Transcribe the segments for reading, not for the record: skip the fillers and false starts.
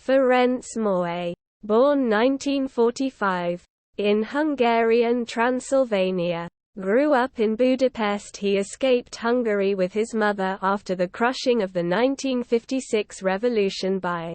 Ferenc Máté, born 1945, in Hungarian Transylvania, grew up in Budapest. He escaped Hungary with his mother after the crushing of the 1956 revolution by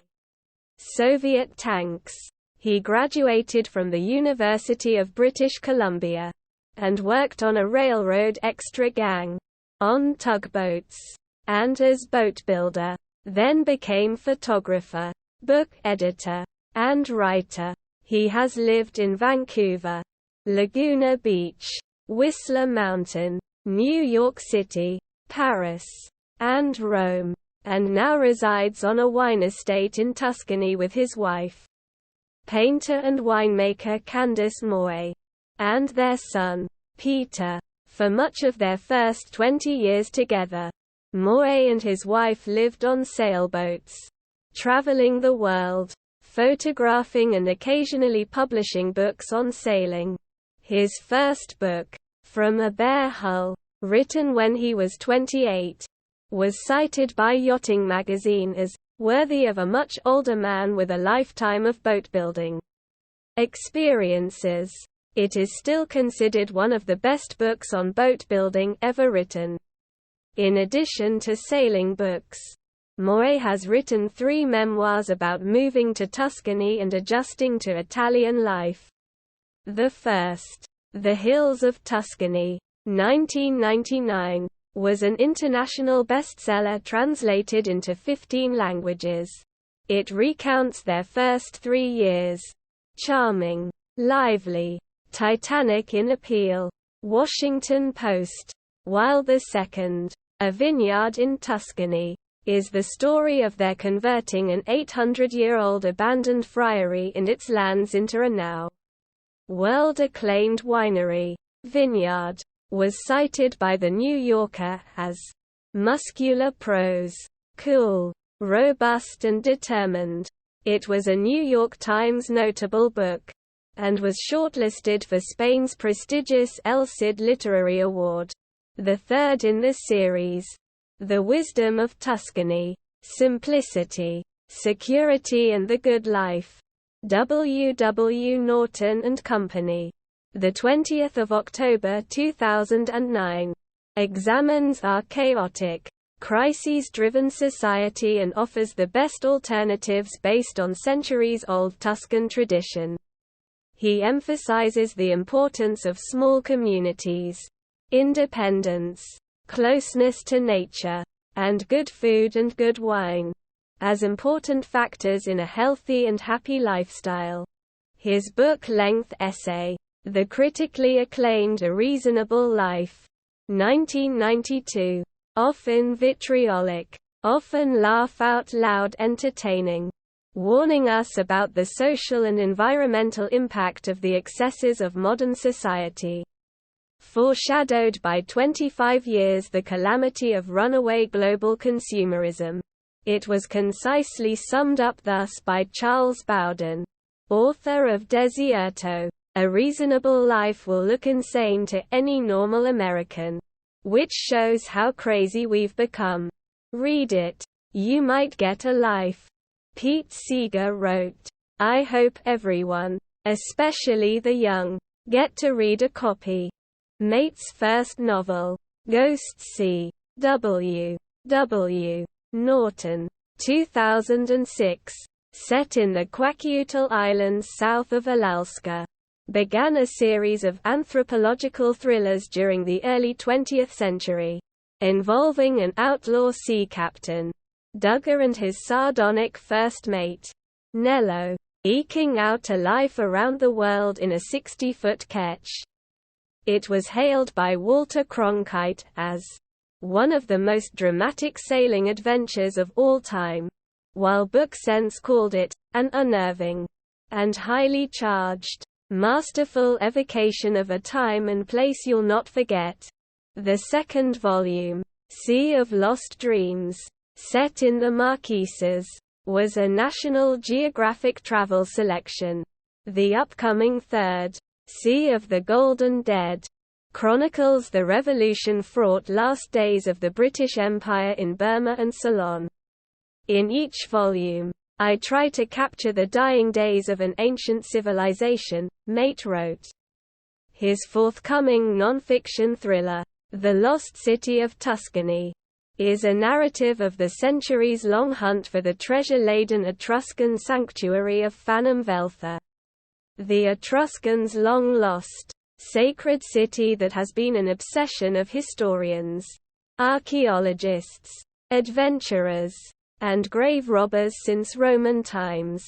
Soviet tanks. He graduated from the University of British Columbia and worked on a railroad extra gang, on tugboats, and as boat builder, then became photographer, book editor, and writer. He has lived in Vancouver, Laguna Beach, Whistler Mountain, New York City, Paris, and Rome, and now resides on a wine estate in Tuscany with his wife, painter and winemaker Candace Máté, and their son, Peter. For much of their first 20 years together, Máté and his wife lived on sailboats, traveling the world, photographing and occasionally publishing books on sailing. His first book, From a Bare Hull, written when he was 28, was cited by Yachting Magazine as worthy of a much older man with a lifetime of boat-building experiences. It is still considered one of the best books on boat-building ever written. In addition to sailing books, Máté has written 3 memoirs about moving to Tuscany and adjusting to Italian life. The first, The Hills of Tuscany, 1999, was an international bestseller translated into 15 languages. It recounts their first 3 years. Charming, lively, Titanic in appeal, Washington Post, while the second, A Vineyard in Tuscany, is the story of their converting an 800-year-old abandoned friary and its lands into a now world-acclaimed winery. Vineyard was cited by The New Yorker as muscular prose, cool, robust and determined. It was a New York Times notable book, and was shortlisted for Spain's prestigious El Cid Literary Award, the third in this series. The Wisdom of Tuscany, Simplicity, Security and the Good Life. W. Norton Company. 20 October 2009. Examines our chaotic, crises-driven society and offers the best alternatives based on centuries-old Tuscan tradition. He emphasizes the importance of small communities, independence, closeness to nature, and good food and good wine as important factors in a healthy and happy lifestyle. His book-length essay, The critically acclaimed A Reasonable Life, 1992, often vitriolic, often laugh-out-loud entertaining, warning us about the social and environmental impact of the excesses of modern society. Foreshadowed by 25 years the calamity of runaway global consumerism. It was concisely summed up thus by Charles Bowden, author of Desierto. A Reasonable Life will look insane to any normal American, which shows how crazy we've become. Read it. You might get a life. Pete Seeger wrote, I hope everyone, especially the young, get to read a copy. Mate's first novel, Ghosts C. W. Norton, 2006, set in the Kwajalein Islands south of Alaska, began a series of anthropological thrillers during the early 20th century, involving an outlaw sea captain, Duggar, and his sardonic first mate, Nello, eking out a life around the world in a 60-foot ketch. It was hailed by Walter Cronkite as one of the most dramatic sailing adventures of all time, while BookSense called it an unnerving and highly charged, masterful evocation of a time and place you'll not forget. The second volume, Sea of Lost Dreams, set in the Marquises, was a National Geographic travel selection. The upcoming third, Sea of the Golden Dead, chronicles the revolution-fraught last days of the British Empire in Burma and Ceylon. In each volume, I try to capture the dying days of an ancient civilization, Mate wrote. His forthcoming non-fiction thriller, The Lost City of Tuscany, is a narrative of the centuries-long hunt for the treasure-laden Etruscan sanctuary of Fanum Veltha. The Etruscans' long-lost, sacred city that has been an obsession of historians, archaeologists, adventurers, and grave robbers since Roman times.